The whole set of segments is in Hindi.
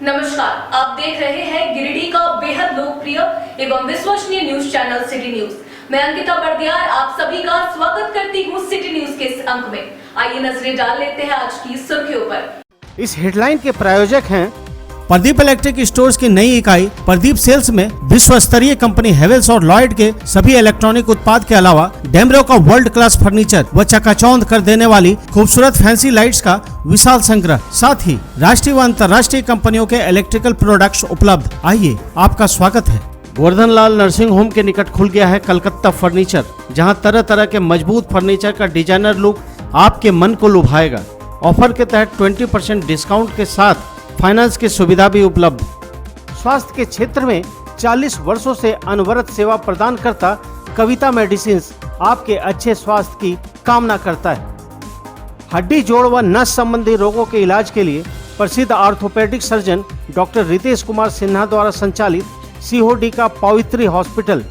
नमस्कार, आप देख रहे हैं गिरिडीह का बेहद लोकप्रिय एवं विश्वसनीय न्यूज चैनल सिटी न्यूज। मैं अंकिता बर्दियार आप सभी का स्वागत करती हूँ सिटी न्यूज के इस अंक में। आइए नजरें डाल लेते हैं आज की सुर्खियों पर। इस हेडलाइन के प्रायोजक हैं प्रदीप इलेक्ट्रिक स्टोर्स की नई इकाई प्रदीप सेल्स में विश्व स्तरीय कंपनी हेवेल्स और लॉयड के सभी इलेक्ट्रॉनिक उत्पाद के अलावा डेमरो का वर्ल्ड क्लास फर्नीचर व चकाचौंध कर देने वाली खूबसूरत फैंसी लाइट्स का विशाल संग्रह, साथ ही राष्ट्रीय व अंतर्राष्ट्रीय कंपनियों के इलेक्ट्रिकल प्रोडक्ट्स उपलब्ध। आइए, आपका स्वागत है। गोवर्धन लाल नर्सिंग होम के निकट खुल गया है कलकत्ता फर्नीचर, जहां तरह तरह के मजबूत फर्नीचर का डिजाइनर लुक आपके मन को लुभाएगा। ऑफर के तहत 20% डिस्काउंट के साथ फाइनेंस की सुविधा भी उपलब्ध। स्वास्थ्य के क्षेत्र में 40 वर्षों से अनवरत सेवा प्रदान करता कविता मेडिसिन्स आपके अच्छे स्वास्थ्य की कामना करता है। हड्डी, जोड़ व नस संबंधी रोगों के इलाज के लिए प्रसिद्ध orthopaedic surgeon doctor Ritesh Kumar Sinha द्वारा संचालित सीओडी का पवित्री हॉस्पिटल,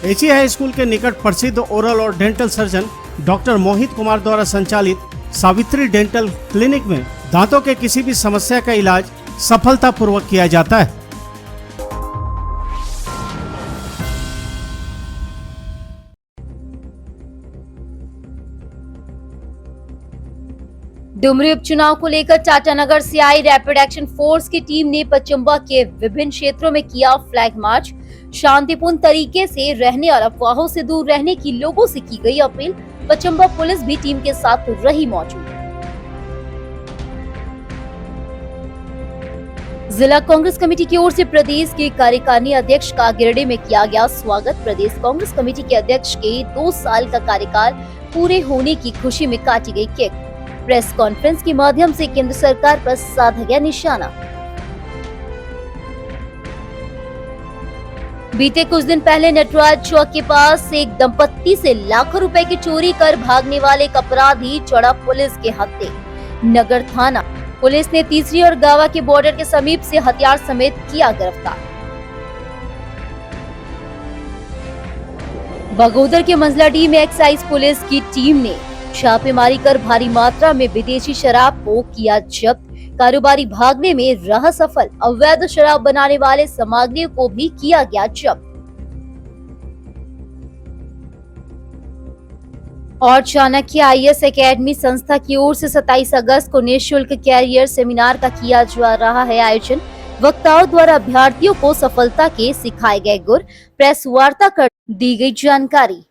एची हाई स्कूल के निकट प्रसिद्ध ओरल और dental surgeon doctor Mohit Kumar द्वारा संचालित सावित्री डेंटल क्लिनिक में दांतों के किसी भी समस्या का इलाज सफलतापूर्वक किया जाता है। डुमरी उपचुनाव को लेकर टाटानगर से आई रैपिड एक्शन फोर्स की टीम ने पचंबा के विभिन्न क्षेत्रों में किया फ्लैग मार्च। शांतिपूर्ण तरीके से रहने और अफवाहों से दूर रहने की लोगों से की गई अपील। पचंबा पुलिस भी टीम के साथ रही मौजूद। जिला कांग्रेस कमेटी की ओर से प्रदेश के कार्यकारिणी अध्यक्ष का गिरिडीह में किया गया स्वागत। प्रदेश कांग्रेस कमेटी के अध्यक्ष के 2 साल का कार्यकाल पूरे होने की खुशी में काटी गई केक। प्रेस कॉन्फ्रेंस के माध्यम से केंद्र सरकार पर साधा गया निशाना। बीते कुछ दिन पहले नटराज चौक के पास एक दंपत्ति से लाखों रुपए की चोरी कर भागने वाले एक अपराधी चढ़ा पुलिस के हत्थे। नगर थाना पुलिस ने तीसरी और गावा के बॉर्डर के समीप से हथियार समेत किया गिरफ्तार। बगोदर के मंझलाडीह में एक्साइज पुलिस की टीम ने छापेमारी कर भारी मात्रा में विदेशी शराब को किया जब्त। कारोबारी भागने में रहा सफल। अवैध शराब बनाने वाले सामग्रियों को भी किया गया जब्त। और चाणक्य आईएएस एकेडमी संस्था की ओर से 27 अगस्त को निःशुल्क कैरियर सेमिनार का किया जा रहा है आयोजन। वक्ताओं द्वारा अभ्यर्थियों को सफलता के सिखाए गए गुर। प्रेस वार्ता कर दी गई जानकारी।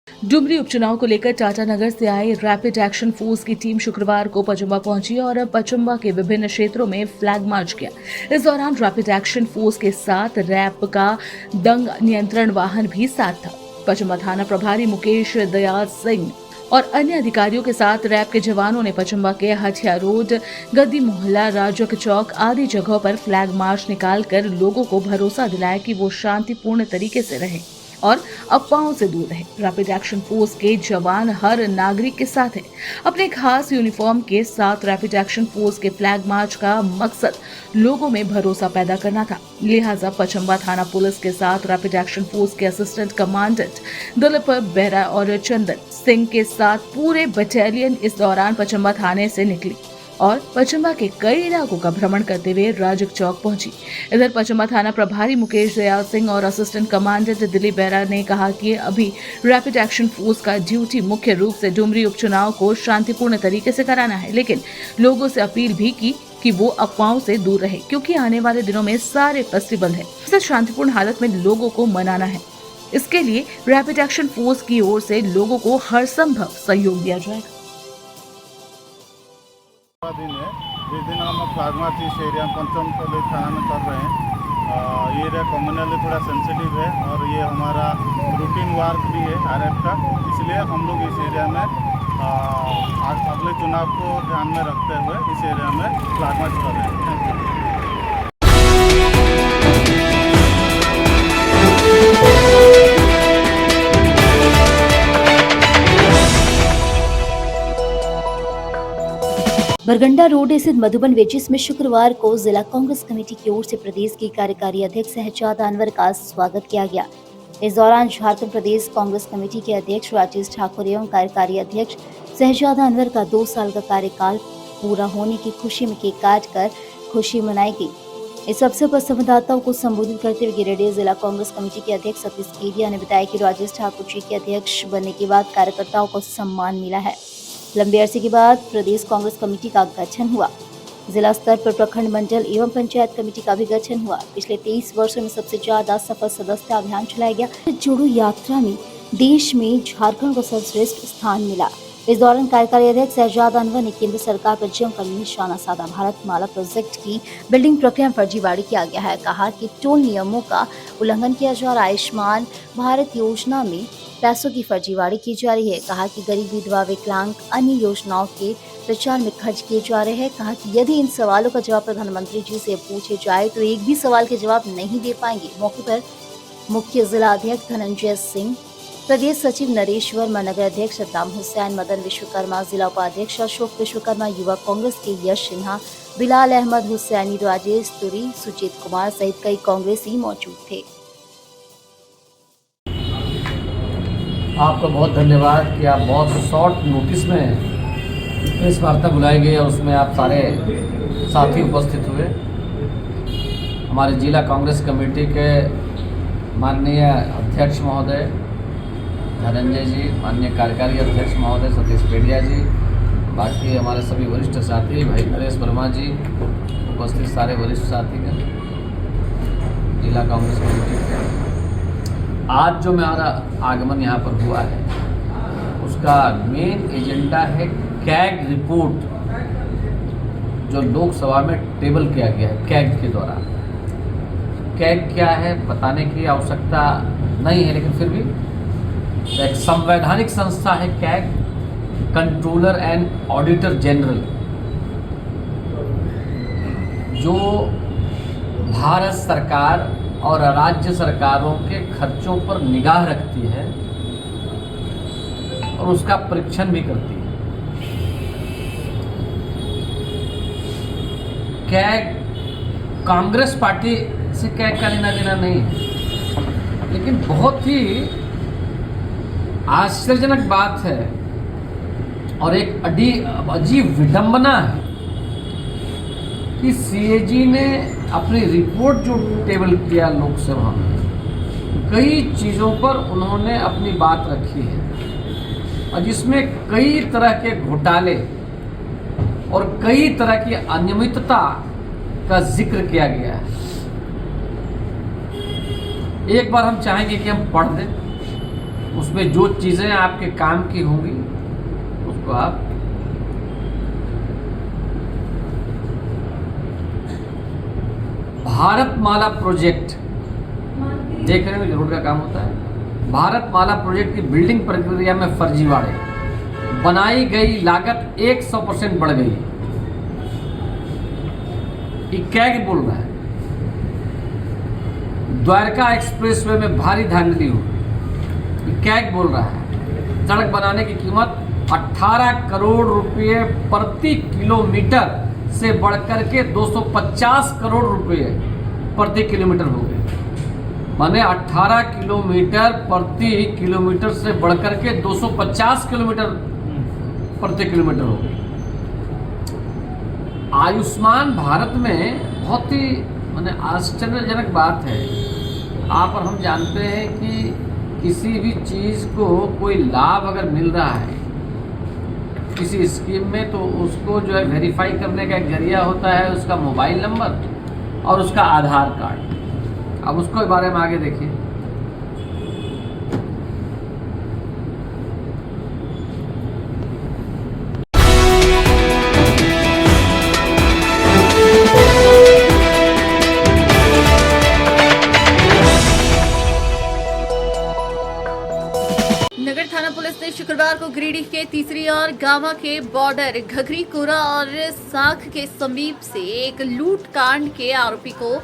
डुमरी उपचुनाव को लेकर टाटानगर से आई रैपिड एक्शन फोर्स की टीम शुक्रवार को पचंबा पहुंची और पचंबा के विभिन्न क्षेत्रों में फ्लैग मार्च किया। इस दौरान रैपिड एक्शन फोर्स के साथ रैप का दंग नियंत्रण वाहन भी साथ था। पचंबा थाना प्रभारी मुकेश दयाल सिंह और अन्य अधिकारियों के साथ रैप के जवानों ने पचंबा के हथिया रोड, गद्दी मोहल्ला, राजक चौक आदि जगहों पर फ्लैग मार्च निकालकर लोगों को भरोसा दिलाया कि वो शांतिपूर्ण तरीके से रहें और अफवाहों से दूर रहे। रैपिड एक्शन फोर्स के जवान हर नागरिक के साथ हैं। अपने खास यूनिफॉर्म के साथ रैपिड एक्शन फोर्स के फ्लैग मार्च का मकसद लोगों में भरोसा पैदा करना था। लिहाजा पचंबा थाना पुलिस के साथ रैपिड एक्शन फोर्स के असिस्टेंट कमांडेंट दिलीप बेरा और चंदन सिंह के साथ पूरे बटालियन इस दौरान पचंबा थाने से निकली और पचंबा के कई इलाकों का भ्रमण करते हुए राजक चौक पहुंची। इधर पचंबा थाना प्रभारी मुकेश दयाल सिंह और असिस्टेंट कमांडेंट दिलीप बेरा ने कहा कि अभी रैपिड एक्शन फोर्स का ड्यूटी मुख्य रूप से डुमरी उपचुनाव को शांतिपूर्ण तरीके से कराना है, लेकिन लोगों से अपील भी की कि वो अफवाहों से दूर रहे, क्योंकि आने वाले दिनों में सारे फेस्टिवल है, इसे शांतिपूर्ण हालत में लोगों को मनाना है। इसके लिए रैपिड एक्शन फोर्स की ओर से लोगों को हर संभव सहयोग दिया जाएगा। दिन है जिस दिन हम फ्लैग मार्च इस एरिया पंचमपल्ली थाना में कर रहे हैं। ये एरिया कम्युनली थोड़ा सेंसिटिव है और ये हमारा रूटीन वर्क भी है आरएफ का, इसलिए हम लोग इस एरिया में अगले चुनाव को ध्यान में रखते हुए इस एरिया में फ्लैग मार्च कर रहे हैं। Thank you. बरगंडा रोड स्थित मधुबन वेजिस में शुक्रवार को जिला कांग्रेस कमेटी की ओर से प्रदेश के कार्यकारी अध्यक्ष शहजाद अनवर का स्वागत किया गया। इस दौरान झारखंड प्रदेश कांग्रेस कमेटी के अध्यक्ष राजेश ठाकुर एवं कार्यकारी अध्यक्ष शहजादा अनवर का 2 साल का कार्यकाल पूरा होने की खुशी में केक काटकर खुशी मनाई गई। इस अवसर पर संवाददाताओं को संबोधित करते हुए गिरिडीह जिला कांग्रेस कमेटी के अध्यक्ष सतीश केडिया ने बताया कि राजेश ठाकुर जी के अध्यक्ष बनने के बाद कार्यकर्ताओं को सम्मान मिला है। लंबे अरसे के बाद प्रदेश कांग्रेस कमेटी का गठन हुआ। जिला स्तर पर प्रखंड मंडल एवं पंचायत कमेटी का भी गठन हुआ। पिछले 23 वर्षों में सबसे ज्यादा सफल सदस्यता अभियान चलाया गया। जोड़ो यात्रा में देश में झारखंड को सर्वश्रेष्ठ स्थान मिला। इस दौरान कार्यकारी अध्यक्ष शहजादा अनवर ने केंद्र सरकार पर जमकर निशाना साधा। भारत माला प्रोजेक्ट की बिल्डिंग प्रक्रिया में फर्जीवाड़ी किया गया है। कहा कि टोल नियमों का उल्लंघन किया जा रहा है। आयुष्मान भारत योजना में पैसों की फर्जीवाड़ी की जा रही है। कहा कि गरीब विधवा विकलांग अन्य योजनाओं के प्रचार में खर्च किए जा रहे हैं। कहा कि यदि इन सवालों का जवाब प्रधानमंत्री जी से पूछे जाए तो एक भी सवाल के जवाब नहीं दे पाएंगे। मौके पर मुख्य जिला अध्यक्ष धनंजय सिंह, प्रदेश सचिव नरेश वर्मा, नगर अध्यक्ष सद्दाम हुसैन, मदन विश्वकर्मा, जिला उपाध्यक्ष अशोक विश्वकर्मा, युवा कांग्रेस के यश सिन्हा, बिलाल अहमद हुसैनी, राजेश तुरी, सुजीत कुमार सहित कई कांग्रेसी मौजूद थे। आपका बहुत धन्यवाद कि आप बहुत शॉर्ट नोटिस में प्रेस वार्ता बुलाई गई और उसमें आप सारे साथी उपस्थित हुए। हमारे जिला कांग्रेस कमेटी के माननीय अध्यक्ष महोदय धनंजय जी, माननीय कार्यकारी अध्यक्ष महोदय सतीश केडिया जी, बाकी हमारे सभी वरिष्ठ साथी, भाई नरेश वर्मा जी, उपस्थित सारे वरिष्ठ साथीगण, जिला कांग्रेस कमेटी के आज जो मेरा आगमन यहाँ पर हुआ है उसका मेन एजेंडा है कैग रिपोर्ट जो लोकसभा में टेबल किया गया है। कैग के द्वारा कैग क्या है बताने की आवश्यकता नहीं है, लेकिन फिर भी एक संवैधानिक संस्था है CAG, controller and auditor general, जो भारत सरकार और राज्य सरकारों के खर्चों पर निगाह रखती है और उसका परीक्षण भी करती है। कैग कांग्रेस पार्टी से कैग का लेना देना नहीं है, लेकिन बहुत ही आश्चर्यजनक बात है और एक अजीब विडंबना है कि सीएजी ने अपनी रिपोर्ट जो टेबल किया लोकसभा में, कई चीज़ों पर उन्होंने अपनी बात रखी है और जिसमें कई तरह के घोटाले और कई तरह की अनियमितता का जिक्र किया गया है। एक बार हम चाहेंगे कि हम पढ़ दें, उसमें जो चीज़ें आपके काम की होंगी उसको आप भारत माला प्रोजेक्ट देखने में जरूर का काम होता है। भारत माला प्रोजेक्ट की बिल्डिंग प्रक्रिया में फर्जीवाड़े, बनाई गई लागत 100% बढ़ गई। ये कैग बोल रहा है। द्वारका एक्सप्रेसवे में भारी धांधली हुई, ये कैग बोल रहा है। सड़क बनाने की कीमत 18 करोड़ रुपए प्रति किलोमीटर से बढ़कर के 250 करोड़ रुपए प्रति किलोमीटर हो गए। माने 18 किलोमीटर प्रति किलोमीटर से बढ़कर के 250 किलोमीटर प्रति किलोमीटर हो गए। आयुष्मान भारत में बहुत ही माने आश्चर्यजनक बात है। आप और हम जानते हैं कि किसी भी चीज़ को कोई लाभ अगर मिल रहा है किसी स्कीम में, तो उसको जो है वेरीफाई करने का एक जरिया होता है उसका मोबाइल नंबर और उसका आधार कार्ड। अब उसको बारे में आगे देखिए। नगर थाना पुलिस ने शुक्रवार को गिरिडीह के तीसरी और गावा के बॉर्डर घघरीकोरा और साख के समीप से एक लूट कांड के आरोपी को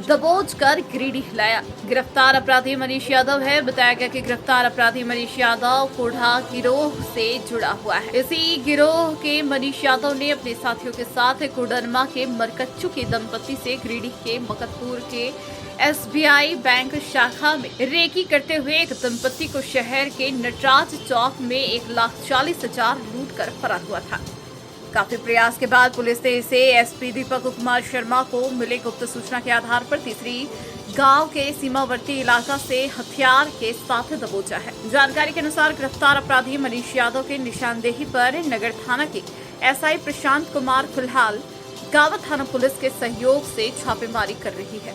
दबोच कर गिरिडीह लाया। गिरफ्तार अपराधी मनीष यादव है। बताया गया कि गिरफ्तार अपराधी मनीष यादव कोढ़ा गिरोह से जुड़ा हुआ है। इसी गिरोह के मनीष यादव ने अपने साथियों के साथ कोडरमा के मरकच्चू के दंपति से गिरिडीह के मकतपुर के SBI बैंक शाखा में रेकी करते हुए एक दंपति को शहर के नटराज चौक में 1,40,000 लूट कर फरार हुआ था। काफी प्रयास के बाद पुलिस ने इसे SP दीपक कुमार शर्मा को मिली गुप्त सूचना के आधार पर तीसरी गांव के सीमावर्ती इलाका से हथियार के साथ दबोचा है। जानकारी के अनुसार गिरफ्तार अपराधी मनीष यादव के निशानदेही पर नगर थाना के SI प्रशांत कुमार फिलहाल गावत थाना पुलिस के सहयोग से छापेमारी कर रही है।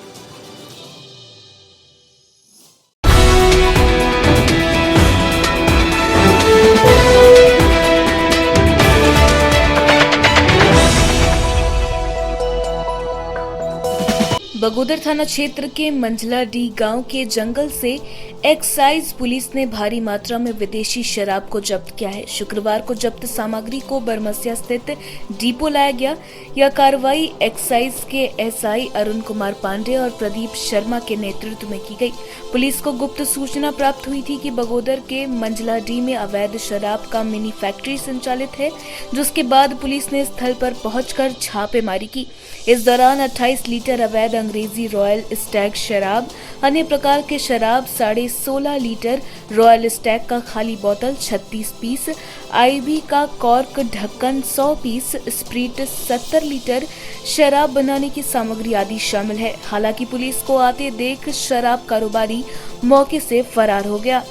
बगोदर थाना क्षेत्र के मंझला डी गांव के जंगल से एक्साइज पुलिस ने भारी मात्रा में विदेशी शराब को जब्त किया है। शुक्रवार को जब्त सामग्री को बरमसिया स्थित डिपो लाया गया। यह कार्रवाई एक्साइज के SI अरुण कुमार पांडे और प्रदीप शर्मा के नेतृत्व में की गई। पुलिस को गुप्त सूचना प्राप्त हुई थी कि बगोदर के मंझला डी में अवैध शराब का मिनी फैक्ट्री संचालित है, जिसके बाद पुलिस ने स्थल पर पहुंचकर छापेमारी की। इस दौरान 28 लीटर अवैध अंग्रेजी रॉयल स्टैग शराब, अन्य प्रकार के शराब, 16.5 लीटर रॉयल स्टैग का खाली बोतल 36 पीस, IB का कॉर्क ढक्कन 100 पीस, स्प्रिट 70 लीटर, शराब बनाने की सामग्री आदि शामिल है। हालांकि पुलिस को आते देख शराब कारोबारी मौके से फरार हो गया।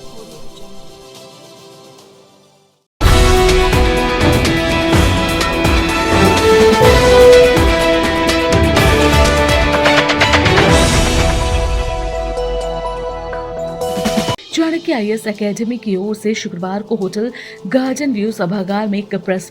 चाणक्य IAS एकेडमी की ओर से शुक्रवार को होटल गार्डन व्यू सभागार में एक प्रेस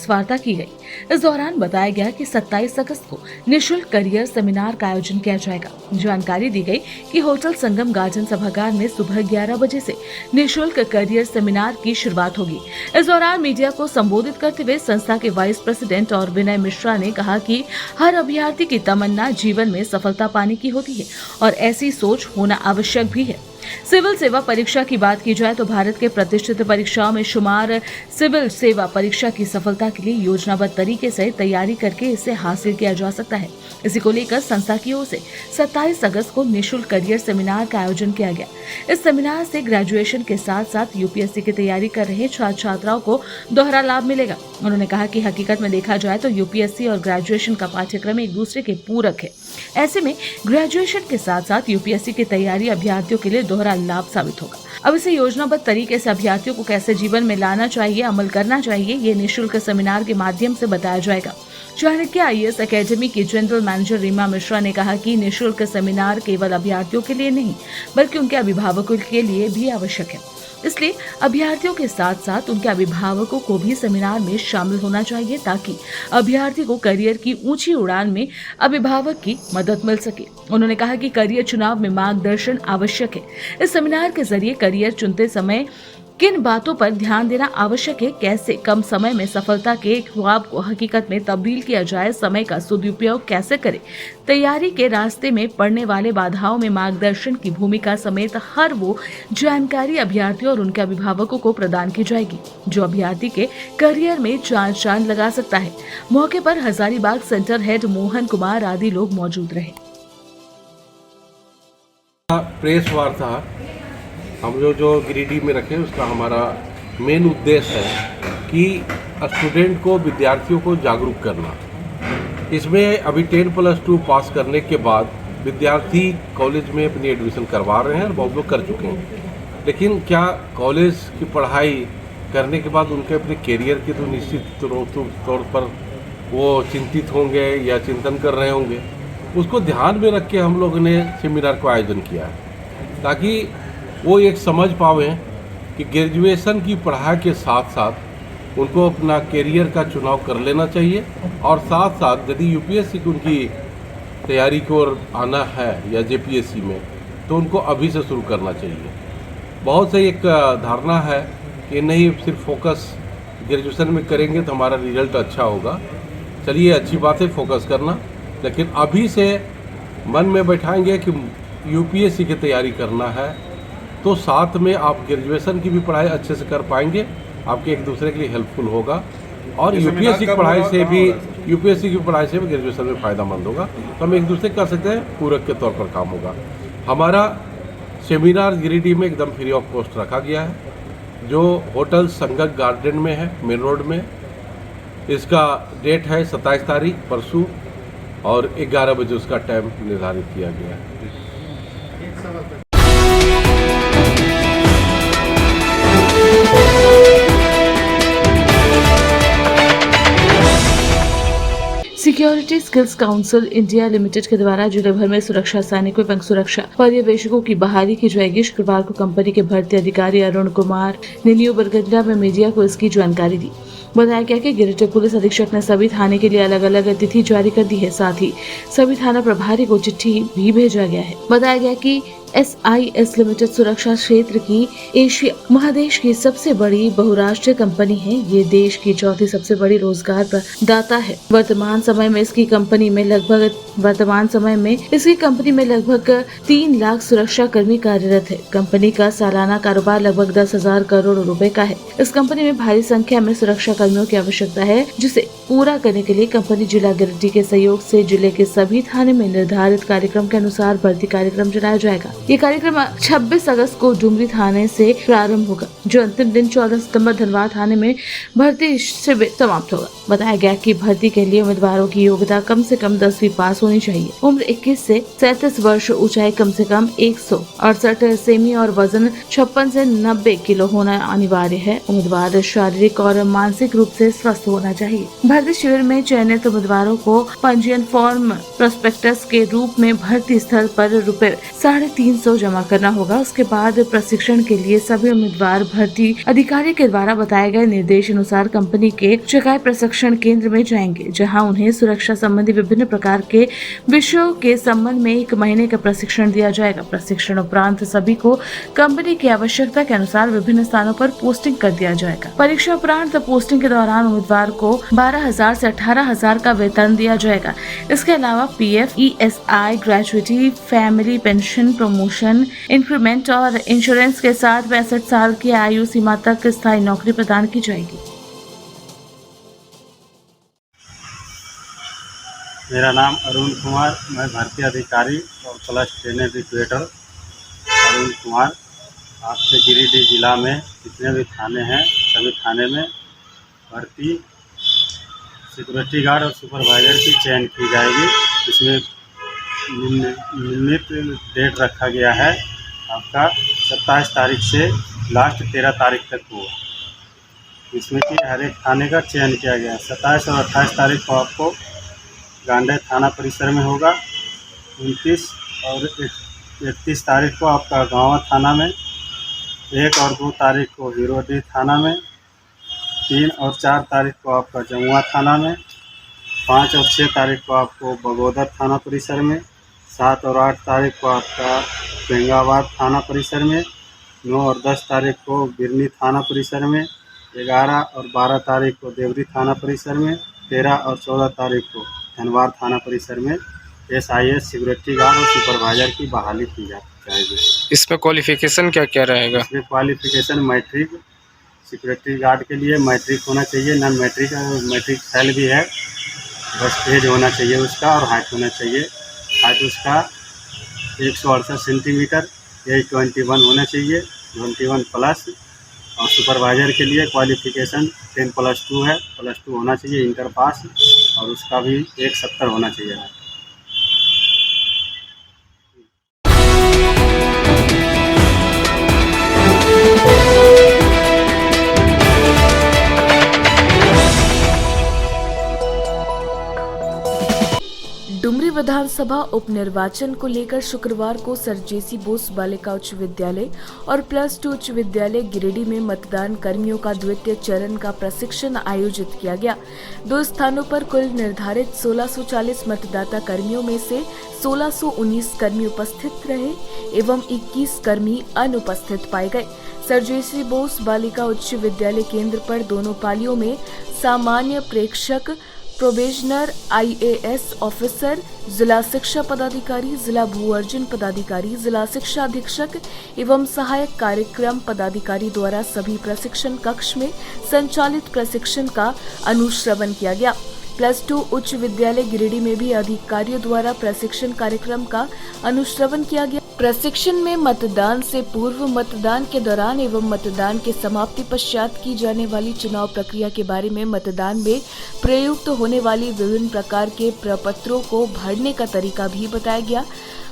वार्ता की गई। इस दौरान बताया गया कि 27 अगस्त को निशुल्क करियर सेमिनार का आयोजन किया जाएगा। जानकारी दी गई कि होटल संगम गार्डन सभागार में सुबह 11 बजे से निशुल्क करियर सेमिनार की शुरुआत होगी। इस दौरान मीडिया को संबोधित करते हुए संस्था के वाइस प्रेसिडेंट और विनय मिश्रा ने कहा कि हर अभ्यर्थी की तमन्ना जीवन में सफलता पाने की होती है और ऐसी सोच होना आवश्यक भी है। सिविल सेवा परीक्षा की बात की जाए तो भारत के प्रतिष्ठित परीक्षाओं में शुमार सिविल सेवा परीक्षा की सफलता के लिए योजनाबद्ध तरीके से तैयारी करके इसे हासिल किया जा सकता है। इसी को लेकर संस्था की ओर से 27 अगस्त को निशुल्क करियर सेमिनार का आयोजन किया गया। इस सेमिनार से ग्रेजुएशन के साथ साथ UPSC की तैयारी कर रहे छात्र छात्राओं को दोहरा लाभ मिलेगा। उन्होंने कहा कि हकीकत में देखा जाए तो UPSC और ग्रेजुएशन का पाठ्यक्रम एक दूसरे के पूरक है। ऐसे में ग्रेजुएशन के साथ साथ UPSC की तैयारी अभ्यर्थियों के लिए दोहरा लाभ साबित होगा। अब इसे योजनाबद्ध तरीके से अभ्यर्थियों को कैसे जीवन में लाना चाहिए, अमल करना चाहिए, ये निशुल्क सेमिनार के माध्यम से बताया जाएगा। चाणक्य IAS एकेडमी की जनरल मैनेजर रीमा मिश्रा ने कहा कि निशुल्क सेमिनार केवल अभ्यर्थियों के लिए नहीं बल्कि उनके अभिभावकों के लिए भी आवश्यक है। इसलिए अभ्यर्थियों के साथ साथ उनके अभिभावकों को भी सेमिनार में शामिल होना चाहिए ताकि अभ्यर्थी को करियर की ऊंची उड़ान में अभिभावक की मदद मिल सके। उन्होंने कहा कि करियर चुनाव में मार्गदर्शन आवश्यक है। इस सेमिनार के जरिए करियर चुनते समय किन बातों पर ध्यान देना आवश्यक है, कैसे कम समय में सफलता के ख्वाब को हकीकत में तब्दील किया जाए, समय का सदुपयोग कैसे करें, तैयारी के रास्ते में पड़ने वाले बाधाओं में मार्गदर्शन की भूमिका समेत हर वो जानकारी अभ्यर्थियों और उनके अभिभावकों को प्रदान की जाएगी जो अभ्यर्थी के करियर में चांद लगा सकता है। मौके पर हजारीबाग सेंटर हेड मोहन कुमार आदि लोग मौजूद रहे। प्रेस वार्ता हम जो गिरिडीह में रखे उसका हमारा मेन उद्देश्य है कि स्टूडेंट को, विद्यार्थियों को जागरूक करना। इसमें अभी 10+2 पास करने के बाद विद्यार्थी कॉलेज में अपनी एडमिशन करवा रहे हैं और बहुत लोग कर चुके हैं, लेकिन क्या कॉलेज की पढ़ाई करने के बाद उनके अपने करियर के तो निश्चित तौर पर वो चिंतित होंगे या चिंतन कर रहे होंगे। उसको ध्यान में रख के हम लोगों ने सेमिनार का आयोजन किया है ताकि वो एक समझ पावें कि ग्रेजुएशन की पढ़ाई के साथ साथ उनको अपना करियर का चुनाव कर लेना चाहिए और साथ साथ यदि UPSC की उनकी तैयारी को आना है या JPSC में तो उनको अभी से शुरू करना चाहिए। बहुत से एक धारणा है कि नहीं सिर्फ फोकस ग्रेजुएशन में करेंगे तो हमारा रिजल्ट अच्छा होगा। चलिए अच्छी बात है फोकस करना, लेकिन अभी से मन में बैठाएंगे कि UPSC की तैयारी करना है तो साथ में आप ग्रेजुएशन की भी पढ़ाई अच्छे से कर पाएंगे, आपके एक दूसरे के लिए हेल्पफुल होगा। और यूपीएससी की पढ़ाई से भी ग्रेजुएशन में फ़ायदामंद होगा। तो हम एक दूसरे कर सकते हैं, पूरक के तौर पर काम होगा। हमारा सेमिनार गिरिडीह में एकदम फ्री ऑफ कॉस्ट रखा गया है, जो होटल संगत गार्डन में है, मेन रोड में। इसका डेट है 27 तारीख परसों, और 11 बजे उसका टाइम निर्धारित किया गया है। Security skills council India limited के द्वारा जिले भर में सुरक्षा सैनिकों एवं सुरक्षा पर्यवेक्षकों की बहाली की जाएगी। शुक्रवार को कंपनी के भर्ती अधिकारी अरुण कुमार ने न्यू बरगंडा में मीडिया को इसकी जानकारी दी। बताया गया कि गिरिडीह पुलिस अधीक्षक ने सभी थाने के लिए अलग अलग तिथि जारी कर दी है। साथ ही सभी थाना प्रभारी को चिट्ठी भी भेजा गया है। बताया गया कि SIS लिमिटेड सुरक्षा क्षेत्र की एशिया महादेश की सबसे बड़ी बहुराष्ट्रीय कंपनी है। ये देश की चौथी सबसे बड़ी रोजगार प्रदाता है। वर्तमान समय में इसकी कंपनी में लगभग 3 लाख सुरक्षा कर्मी कार्यरत है। कंपनी का सालाना कारोबार लगभग 10,000 करोड़ रुपए का है। इस कंपनी में भारी संख्या में सुरक्षा कर्मियों की आवश्यकता है, जिसे पूरा करने के लिए कंपनी जिला गिरिडीह के सहयोग से जिले के सभी थाने में निर्धारित कार्यक्रम के अनुसार भर्ती कार्यक्रम चलाया जाएगा। ये कार्यक्रम 26 अगस्त को डुमरी थाने से प्रारंभ होगा, जो अंतिम दिन 14 सितंबर धनबाद थाने में भर्ती शिविर समाप्त होगा। बताया गया कि भर्ती के लिए उम्मीदवारों की योग्यता कम से कम 10वीं पास होनी चाहिए। उम्र 21 से 37 वर्ष, ऊंचाई कम से कम 168 सेमी और वजन 56 से 90 किलो होना अनिवार्य है। उम्मीदवार शारीरिक और मानसिक रूप से स्वस्थ होना चाहिए। भर्ती शिविर में चयनित उम्मीदवारों को पंजीयन फॉर्म प्रोस्पेक्टस के रूप में भर्ती स्थल पर ₹350 जमा करना होगा। उसके बाद प्रशिक्षण के लिए सभी उम्मीदवार भर्ती अधिकारी के द्वारा बताए गए निर्देश अनुसार कंपनी के चकाई प्रशिक्षण केंद्र में जाएंगे, जहां उन्हें सुरक्षा संबंधी विभिन्न प्रकार के विषयों के संबंध में 1 महीने का प्रशिक्षण दिया जाएगा। प्रशिक्षण उपरांत सभी को कंपनी की आवश्यकता के अनुसार विभिन्न स्थानों पर पोस्टिंग कर दिया जाएगा। परीक्षा उपरांत पोस्टिंग के दौरान उम्मीदवार को 12,000 से 18,000 का वेतन दिया जाएगा। इसके अलावा PF, ESI, gratuity, family pension, promotion, increment और इंश्योरेंस के साथ 65 साल की आयु सीमा तक स्थायी नौकरी प्रदान की जाएगी। मेरा नाम अरुण कुमार, मैं भर्ती अधिकारी और plus trainer recruiter Arun Kumar. आपके गिरिडीह जिला में जितने भी थाने हैं, सभी थाने में भर्ती सिक्योरिटी गार्ड और सुपरवाइजर की चयन की जाएगी। इसमें नियमित डेट रखा गया है आपका 27 तारीख से लास्ट 13 तारीख तक होगा। इसमें कि हर एक थाने का चयन किया गया है। 27 और 28 तारीख को आपको गांडे थाना परिसर में होगा। 29 और 31 तारीख को आपका गाँव थाना में, 1 और 2 तारीख को हिरोडीह थाना में, 3 और 4 तारीख को आपका जमुआ थाना में, 5 और 6 तारीख को आपको बगोदर थाना परिसर में, 7 और 8 तारीख को आपका बेंगाबाद थाना परिसर में, 9 और 10 तारीख को बिरनी थाना परिसर में, 11 और 12 तारीख को देवरी थाना परिसर में, 13 और 14 तारीख को धनबाद थाना परिसर में SIS सिक्योरिटी गार्ड और सुपरवाइजर की बहाली की जाएगी। इसमें क्वालिफिकेशन क्या क्या रहेगा? इसमें क्वालिफिकेशन मैट्रिक, सिक्योरिटी गार्ड के लिए मैट्रिक होना चाहिए, नॉन मैट्रिक फेल भी है, बस एज होना चाहिए उसका, और हाइट होना चाहिए। हाइट उसका 168 सेंटीमीटर, एज 21 होना चाहिए, 21 प्लस। और सुपरवाइजर के लिए क्वालिफिकेशन 10+2 है, +2 होना चाहिए, इंटर पास, और उसका भी 170 होना चाहिए। डुमरी विधानसभा उपनिर्वाचन को लेकर शुक्रवार को सर जेसी बोस बालिका उच्च विद्यालय और +2 उच्च विद्यालय गिरिडीह में मतदान कर्मियों का द्वितीय चरण का प्रशिक्षण आयोजित किया गया। 2 स्थानों पर कुल निर्धारित 1640 मतदाता कर्मियों में से 1619 कर्मी उपस्थित रहे एवं 21 कर्मी अनुपस्थित पाए गए। सर जेसी बोस बालिका उच्च विद्यालय केंद्र पर दोनों पालियों में सामान्य प्रेक्षक प्रोबेशनर, IAS ऑफिसर, जिला शिक्षा पदाधिकारी, जिला भू अर्जन पदाधिकारी, जिला शिक्षा अधीक्षक एवं सहायक कार्यक्रम पदाधिकारी द्वारा सभी प्रशिक्षण कक्ष में संचालित प्रशिक्षण का अनुश्रवण किया गया। +2 उच्च विद्यालय गिरिडीह में भी अधिकारियों द्वारा प्रशिक्षण कार्यक्रम का अनुश्रवण किया गया। प्रशिक्षण में मतदान से पूर्व, मतदान के दौरान एवं मतदान के समाप्ति पश्चात की जाने वाली चुनाव प्रक्रिया के बारे में, मतदान में प्रयुक्त होने वाली विभिन्न प्रकार के प्रपत्रों को भरने का तरीका भी बताया गया।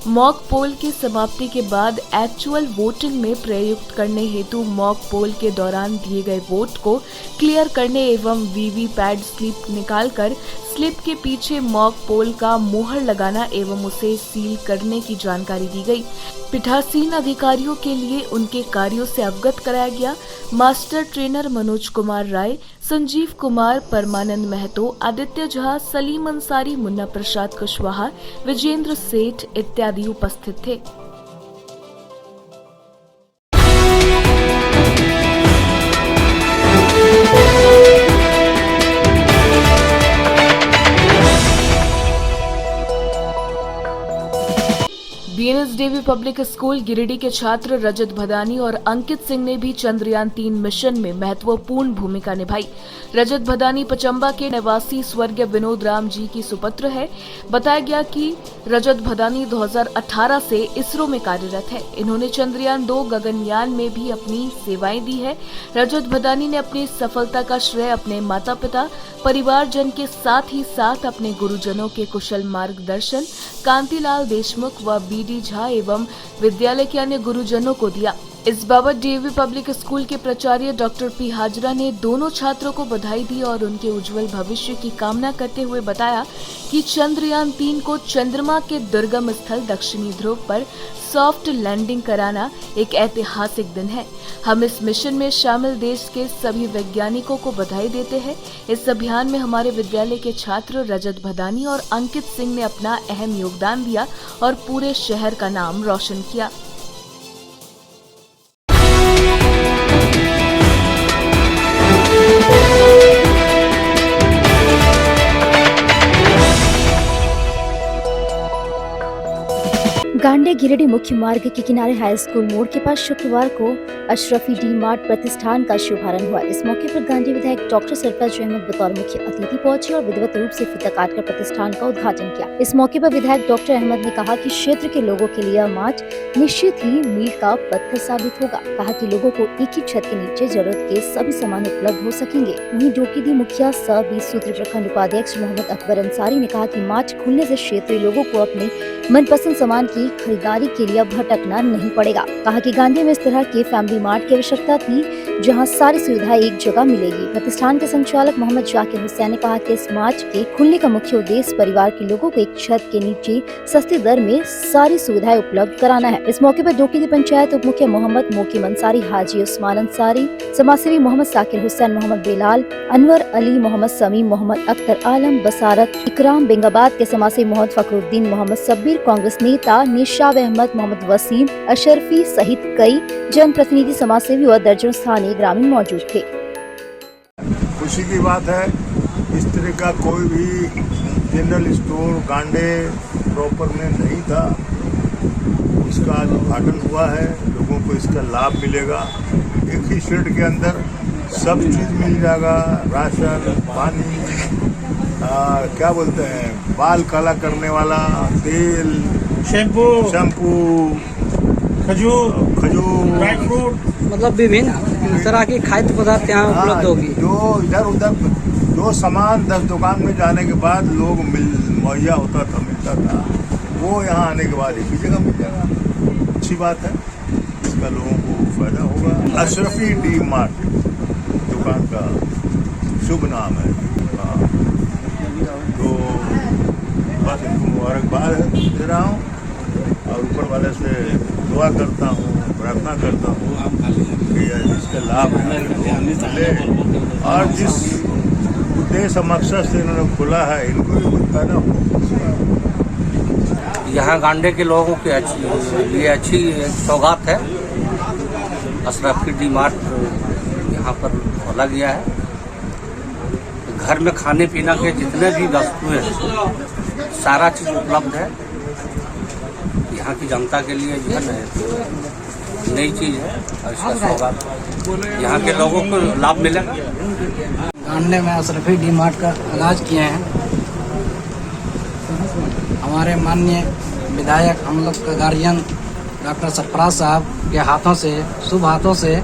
मॉक पोल की समाप्ति के बाद एक्चुअल वोटिंग में प्रयुक्त करने हेतु मॉक पोल के दौरान दिए गए वोट को क्लियर करने एवं वीवीपैट स्लिप निकालकर स्लिप के पीछे मॉक पोल का मोहर लगाना एवं उसे सील करने की जानकारी दी गई। पीठासीन अधिकारियों के लिए उनके कार्यों से अवगत कराया गया। मास्टर ट्रेनर मनोज कुमार राय, संजीव कुमार, परमानंद महतो, आदित्य झा, सलीम अंसारी, मुन्ना प्रसाद कुशवाहा, विजेंद्र सेठ इत्यादि उपस्थित थे। BNSDB पब्लिक स्कूल गिरिडीह के छात्र रजत भदानी और अंकित सिंह ने भी चंद्रयान 3 मिशन में महत्वपूर्ण भूमिका निभाई। रजत भदानी पचंबा के निवासी स्वर्गीय विनोद राम जी की सुपुत्र है। बताया गया कि रजत भदानी 2018 से इसरो में कार्यरत है। इन्होंने चंद्रयान 2 गगनयान में भी अपनी सेवाएं दी है। रजत भदानी ने अपनी सफलता का श्रेय अपने माता पिता, परिवारजन के साथ ही साथ अपने गुरुजनों के कुशल मार्गदर्शन, कांतिलाल देशमुख व BD झा एवं विद्यालय के अन्य गुरुजनों को दिया। इस बाबत DAV पब्लिक स्कूल के प्राचार्य डॉक्टर P हाजरा ने दोनों छात्रों को बधाई दी और उनके उज्जवल भविष्य की कामना करते हुए बताया कि चंद्रयान 3 को चंद्रमा के दुर्गम स्थल दक्षिणी ध्रुव पर सॉफ्ट लैंडिंग कराना एक ऐतिहासिक दिन है। हम इस मिशन में शामिल देश के सभी वैज्ञानिकों को बधाई देते हैं। इस अभियान में हमारे विद्यालय के छात्र रजत भदानी और अंकित सिंह ने अपना अहम योगदान दिया और पूरे शहर का नाम रोशन किया। गांडे गिरिडीह मुख्य मार्ग के किनारे हाई स्कूल मोड़ के पास शुक्रवार को अशरफी डी मार्ट प्रतिष्ठान का शुभारंभ हुआ। इस मौके पर गांधी विधायक डॉक्टर सरफराज अहमद बतौर मुख्य अतिथि पहुंचे और विधिवत रूप से फीता काटकर प्रतिष्ठान का उद्घाटन किया। इस मौके पर विधायक डॉक्टर अहमद ने कहा कि क्षेत्र के लोगों के लिए मार्च निश्चित ही मील का पत्थर साबित होगा। कहा कि लोगों को एक ही छत के नीचे जरूरत के सभी सामान उपलब्ध हो सकेंगे। वहीं डोकीदी मुखिया सह 20 सूत्री प्रखंड उपाध्यक्ष मोहम्मद अकबर अंसारी ने कहा कि मार्च खुलने से क्षेत्रीय लोगों को अपने मनपसंद सामान की खरीदारी के लिए भटकना नहीं पड़ेगा। कहा कि गांधी में इस तरह के फैमिली मार्ट की आवश्यकता थी जहां सारी सुविधाएं एक जगह मिलेगी। प्रतिष्ठान के संचालक मोहम्मद जाकिर हुसैन ने कहा कि इस मार्च के खुलने का मुख्य उद्देश्य परिवार के लोगों को एक छत के नीचे सस्ती दर में सारी सुविधाएं उपलब्ध कराना है। इस मौके पर डोकीदी पंचायत उप मुखिया मोहम्मद मोकीम अंसारी, हाजी उस्मान अंसारी, समाजसेवी मोहम्मद साकिर हुसैन, मोहम्मद बेलाल, अनवर अली, मोहम्मद समीम, मोहम्मद अख्तर आलम, बसारत इकराम, बेंगाबाद के समाजसेवी मोहम्मद फखरुद्दीन, मोहम्मद सब्बीर, कांग्रेस नेता निशाब अहमद, मोहम्मद वसीम, अशरफी सहित कई जनप्रतिनिधि, समाजसेवी और दर्जनों स्थानीय ग्रामीण मौजूद थे। खुशी की बात है, इस तरह का कोई भी जनरल स्टोर गांडे प्रॉपर में नहीं था। इसका आज उद्घाटन हुआ है, लोगों को इसका लाभ मिलेगा। एक ही शेड के अंदर सब चीज़ मिल जाएगा, राशन, पानी, क्या बोलते हैं, बाल काला करने वाला तेल, शैम्पू, खजूर, ड्राई फ्रूट, मतलब विभिन्न तरह की खाद्य पदार्थ यहाँ उपलब्ध होगी। जो इधर उधर जो सामान 10 दुकान में जाने के बाद लोग मुहैया मिलता था, वो यहाँ आने के बाद एक ही जगह मिल जाएगा। अच्छी बात है, इसका लोगों को फायदा होगा। अशरफी डी मार्ट दुकान का शुभ नाम है। तो बस इनको मुबारकबाद दे रहा हूँ और ऊपर वाले से दुआ करता हूँ, प्रार्थना करता हूँ कि इसका लाभ मिले और जिस उद्देश्य मकसद से इन्होंने खुला है इनको भी कुछ फायदा हो। यहाँ गांडे के लोगों के लिए अच्छी सौगात है। अशरफी डी मार्ट यहाँ पर खोला गया है। घर में खाने पीने के जितने भी वस्तुएं हैं सारा चीज़ उपलब्ध है। यहाँ की जनता के लिए जो है ना नई चीज़ है और इसका सौगात यहाँ के लोगों को लाभ मिलेगा। गांडे में अशरफी डी मार्ट का आगाज किए हैं। हमारे माननीय विधायक हम लोग का गार्जियन डॉक्टर सरफराज साहब के हाथों से शुभ हाथों से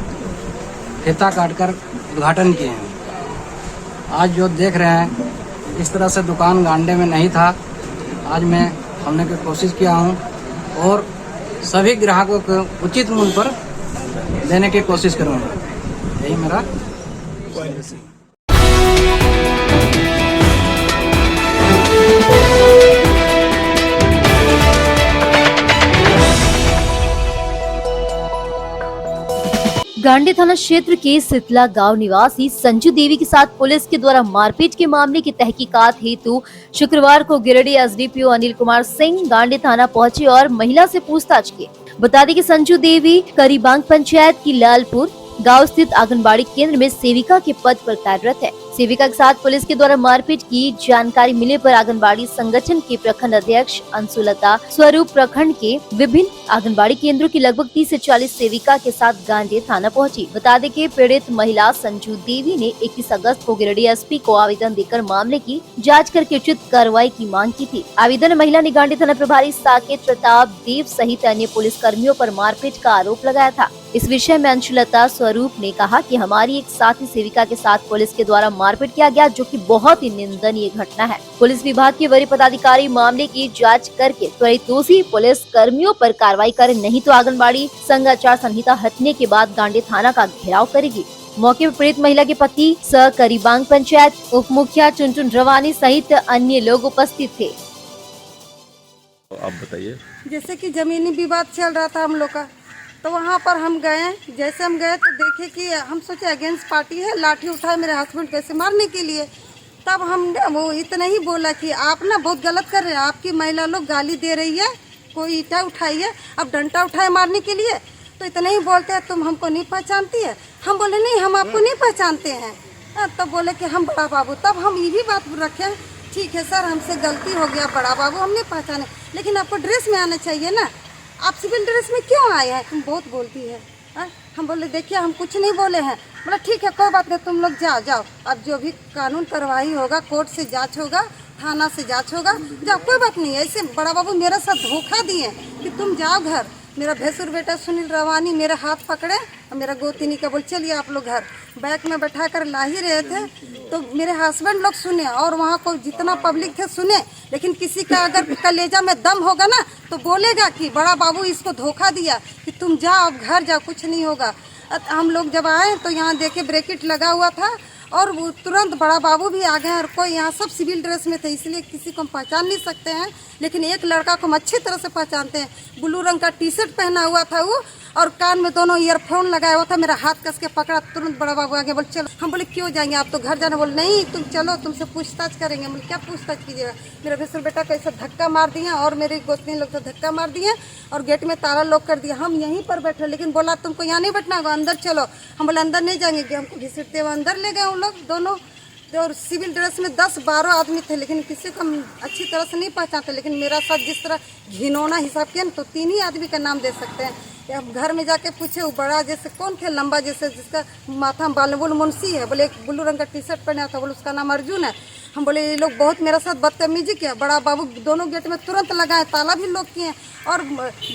फीता काटकर उद्घाटन किए हैं। आज जो देख रहे हैं इस तरह से दुकान गांडे में नहीं था। आज मैं हमने की कोशिश किया हूँ और सभी ग्राहकों को उचित मूल्य पर देने की कोशिश करूँगा। यही मेरा गांडे थाना क्षेत्र के सितला गांव निवासी संजू देवी के साथ पुलिस के द्वारा मारपीट के मामले की तहकीकात हेतु शुक्रवार को गिरिडीह एसडीपीओ अनिल कुमार सिंह गांडे थाना पहुंचे और महिला से पूछताछ की। बता दें कि संजू देवी करीबांग पंचायत की लालपुर गांव स्थित आंगनबाड़ी केंद्र में सेविका के पद पर कार्यरत है। सेविका के साथ पुलिस के द्वारा मारपीट की जानकारी मिलने पर आंगनबाड़ी संगठन के प्रखंड अध्यक्ष अंशुलता स्वरूप प्रखंड के विभिन्न आंगनबाड़ी केंद्रों की लगभग 30 से 40 सेविका के साथ गांडे थाना पहुंची। बता दें कि पीड़ित महिला संजू देवी ने 21 अगस्त को गिरिडीह एसपी को आवेदन देकर मामले की जाँच करके उचित कार्रवाई की मांग की थी। आवेदन में महिला ने गांडे थाना प्रभारी साकेत प्रताप देव सहित अन्य पुलिस कर्मियों पर मारपीट का आरोप लगाया था। इस विषय में अंशुलता स्वरूप ने कहा कि हमारी एक साथी सेविका के साथ पुलिस के द्वारा मारपीट किया गया, जो कि बहुत ही निंदनीय घटना है। पुलिस विभाग के वरीय पदाधिकारी मामले की जांच करके त्वरित दोषी पुलिस कर्मियों पर कार्रवाई करें, नहीं तो आंगनबाड़ी संघ आचार संहिता हटने के बाद गांडे थाना का घेराव करेगी। मौके पर पीड़ित महिला के पति सह करीबांग पंचायत उप मुखिया चुनचुन रवानी सहित अन्य लोग उपस्थित थे। आप बताइए। जैसे कि जमीनी विवाद चल रहा था हम लोग का, तो वहाँ पर हम गए। जैसे हम गए तो देखे कि हम सोचे अगेंस्ट पार्टी है, लाठी उठाए मेरे हस्बैंड कैसे मारने के लिए। तब हम वो इतना ही बोला कि आप ना बहुत गलत कर रहे हैं, आपकी महिला लोग गाली दे रही है, कोई ईटा उठाई है, अब डंडा उठाए मारने के लिए। तो इतना ही बोलते हैं तुम हमको नहीं पहचानती है। हम बोले नहीं, हम आपको नहीं पहचानते हैं। तब बोले कि हम बड़ा बाबू। तब हम ये भी बात रखे, ठीक है सर हमसे गलती हो गया, बड़ा बाबू हम नहीं पहचाने, लेकिन आपको ड्रेस में आना चाहिए ना, आप सिविल ड्रेस में क्यों आए हैं? तुम बहुत बोलती है। हम बोले देखिए हम कुछ नहीं बोले हैं। बोला ठीक है कोई बात नहीं, तुम लोग जाओ, अब जो भी कानून कार्रवाई होगा, कोर्ट से जांच होगा, थाना से जांच होगा, जाओ कोई बात नहीं। ऐसे बड़ा बाबू मेरे साथ धोखा दिए कि तुम जाओ घर। मेरा भैंसुर बेटा सुनील रवानी मेरे हाथ पकड़े और मेरा गोतिनी का बोल चलिए आप लोग घर। बैग में बैठा कर ला ही रहे थे तो मेरे हस्बैंड लोग सुने और वहाँ को जितना पब्लिक थे सुने, लेकिन किसी का अगर कलेजा में दम होगा ना तो बोलेगा कि बड़ा बाबू इसको धोखा दिया कि तुम जाओ अब घर जाओ, कुछ नहीं होगा। हम लोग जब आए तो यहाँ देखे ब्रैकेट लगा हुआ था और वो तुरंत बड़ा बाबू भी आ गए और कोई यहाँ सब सिविल ड्रेस में थे, इसलिए किसी को हम पहचान नहीं सकते हैं। लेकिन एक लड़का को हम अच्छी तरह से पहचानते हैं, ब्लू रंग का टी शर्ट पहना हुआ था वो और कान में दोनों ईयरफोन लगाया हुआ था। मेरा हाथ कस के पकड़ा, तुरंत बड़ा बाबू आगे बोले चलो। हम बोले क्यों जाएंगे, आप तो घर जाना। बोले नहीं तुम चलो, तुमसे पूछताछ करेंगे। बोले क्या पूछताछ कीजिएगा? मेरा भैंसुर बेटा को ऐसा धक्का मार दिया और मेरे गोतनी लोग तो धक्का मार दिए और गेट में ताला लॉक कर दिया। हम यहीं पर बैठे, लेकिन बोला तुमको यहाँ नहीं बैठना होगा, अंदर चलो। हम बोले अंदर नहीं जाएंगे, हमको घिसटते हुए अंदर ले गए उन लोग दोनों। और सिविल ड्रेस में 10-12 आदमी थे, लेकिन किसी को हम अच्छी तरह से नहीं पहचानते। लेकिन मेरा साथ जिस तरह घिनौना हिसाब किया ना, तो 3 ही आदमी का नाम दे सकते हैं। अब घर में जाके पूछे वो बड़ा जैसे कौन थे, लंबा जैसे जिसका माथा में बाल, बोले मुंशी है। बोले एक ब्लू रंग का टी शर्ट पहना था, बोले उसका नाम अर्जुन है। हम बोले ये लोग बहुत मेरे साथ बदतमीजी किया। बड़ा बाबू दोनों गेट में तुरंत लगाए, ताला भी लॉक किए और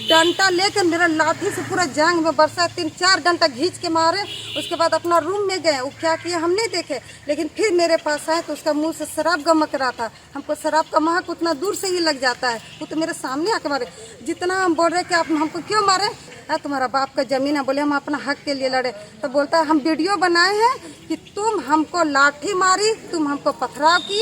डंडा लेकर मेरा लाठी से पूरा जांग में बरसा, 3-4 डंडा खींच के मारे। उसके बाद अपना रूम में गए, वो क्या किया हम नहीं देखे, लेकिन फिर मेरे पास आए तो उसका मुंह से शराब गमक रहा था। हमको शराब का महक उतना दूर से ही लग जाता है, वो तो मेरे सामने आके मारे। जितना हम बोल रहे कि आप हमको क्यों मारे, तुम्हारा बाप का जमीन है। बोले हम अपना हक के लिए लड़े। तो बोलता है हम वीडियो बनाए हैं कि तुम हमको लाठी मारी, तुम हमको पथराव की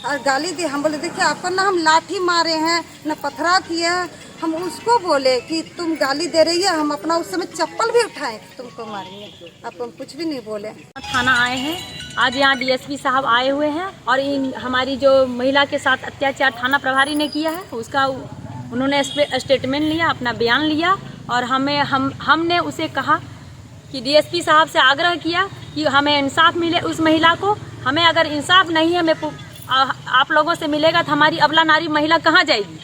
और गाली दी। हम बोले देखिए आपको ना हम लाठी मारे हैं ना पथराव किए हैं। हम उसको बोले कि तुम गाली दे रही है, हम अपना उस समय चप्पल भी उठाए तुमको मारेंगे, आपको हम कुछ भी नहीं बोले। थाना आए हैं, आज यहाँ डीएसपी साहब आए हुए हैं और इन हमारी जो महिला के साथ अत्याचार थाना प्रभारी ने किया है उसका उन्होंने स्टेटमेंट लिया, अपना बयान लिया और हमने उसे कहा कि डीएसपी साहब से आग्रह किया कि हमें इंसाफ मिले उस महिला को। हमें अगर इंसाफ नहीं है, आप लोगों से मिलेगा तो हमारी अबला नारी महिला कहाँ जाएगी?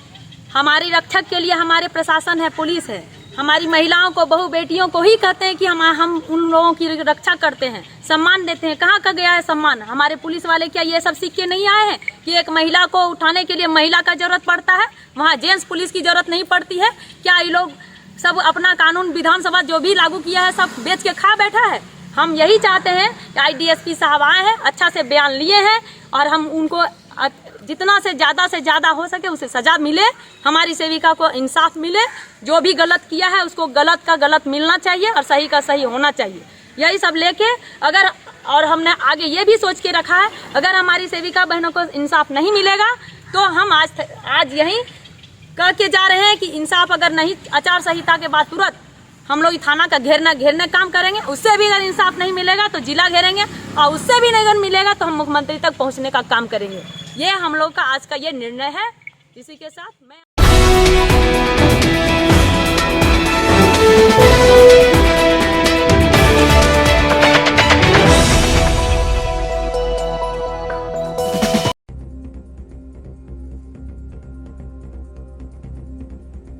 हमारी रक्षक के लिए हमारे प्रशासन है, पुलिस है। हमारी महिलाओं को, बहू बेटियों को ही कहते हैं कि हम उन लोगों की रक्षा करते हैं, सम्मान देते हैं। कहाँ का गया है सम्मान? हमारे पुलिस वाले क्या ये सब सीख के नहीं आए हैं कि एक महिला को उठाने के लिए महिला का जरूरत पड़ता है, वहाँ जेंट्स पुलिस की जरूरत नहीं पड़ती है? क्या ये लोग सब अपना कानून विधानसभा जो भी लागू किया है सब बेच के खा बैठा है? हम यही चाहते हैं कि IDSP साहब आए हैं, अच्छा से बयान लिए हैं और हम उनको जितना से ज़्यादा हो सके उसे सजा मिले, हमारी सेविका को इंसाफ मिले। जो भी गलत किया है उसको गलत का गलत मिलना चाहिए और सही का सही होना चाहिए। यही सब लेके अगर, और हमने आगे ये भी सोच के रखा है, अगर हमारी सेविका बहनों को इंसाफ नहीं मिलेगा तो हम आज यहीं कह के जा रहे हैं कि इंसाफ अगर नहीं, आचार संहिता के बाद तुरंत हम लोग थाना का घेरने काम करेंगे। उससे भी अगर इंसाफ नहीं मिलेगा तो जिला घेरेंगे और उससे भी नहीं अगर मिलेगा तो हम मुख्यमंत्री तक पहुंचने का काम करेंगे। ये हम लोग का आज का ये निर्णय है। इसी के साथ मैं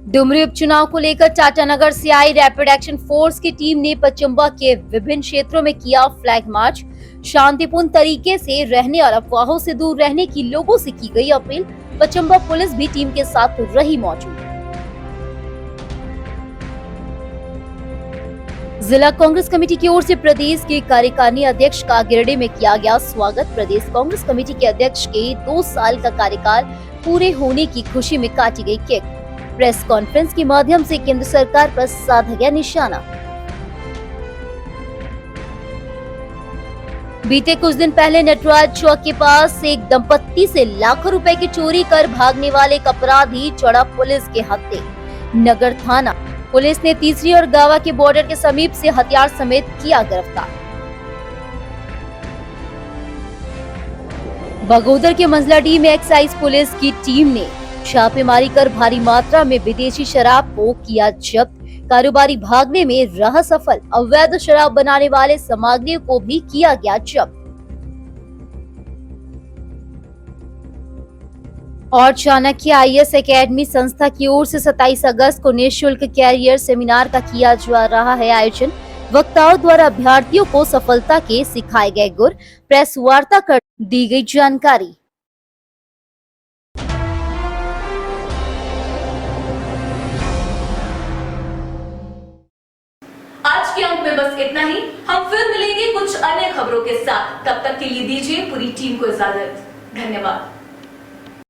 डुमरी उपचुनाव को लेकर टाटानगर से आई रैपिड एक्शन फोर्स की टीम ने पचम्बा के विभिन्न क्षेत्रों में किया फ्लैग मार्च। शांतिपूर्ण तरीके से रहने और अफवाहों से दूर रहने की लोगों से की गई अपील। पचम्बा पुलिस भी टीम के साथ रही मौजूद। जिला कांग्रेस कमेटी की ओर से प्रदेश के कार्यकारिणी अध्यक्ष का गिरिडीह में किया गया स्वागत। प्रदेश कांग्रेस कमेटी के अध्यक्ष के 2 साल का कार्यकाल पूरे होने की खुशी में काटी गई केक। प्रेस कॉन्फ्रेंस के माध्यम से केंद्र सरकार पर साधा गया निशाना। बीते कुछ दिन पहले नटराज चौक के पास एक दंपत्ति से लाखों रुपए की चोरी कर भागने वाले एक अपराधी चढ़ा पुलिस के हत्थे। नगर थाना पुलिस ने तीसरी और गावा के बॉर्डर के समीप से हथियार समेत किया गिरफ्तार। बगोदर के मंझलाडीह में एक्साइज पुलिस की टीम ने छापेमारी कर भारी मात्रा में विदेशी शराब को किया जब्त। कारोबारी भागने में रहा सफल। अवैध शराब बनाने वाले सामग्रियों को भी किया गया जब्त। और चाणक्य IAS एकेडमी संस्था की ओर से 27 अगस्त को निःशुल्क कैरियर सेमिनार का किया जा रहा है आयोजन। वक्ताओं द्वारा अभ्यर्थियों को सफलता के सिखाए गए गुर। प्रेस वार्ता कर दी गई जानकारी। आज के अंक में बस इतना ही। हम फिर मिलेंगे कुछ अन्य खबरों के साथ। तब तक के लिए दीजिए पूरी टीम को इजाजत। धन्यवाद।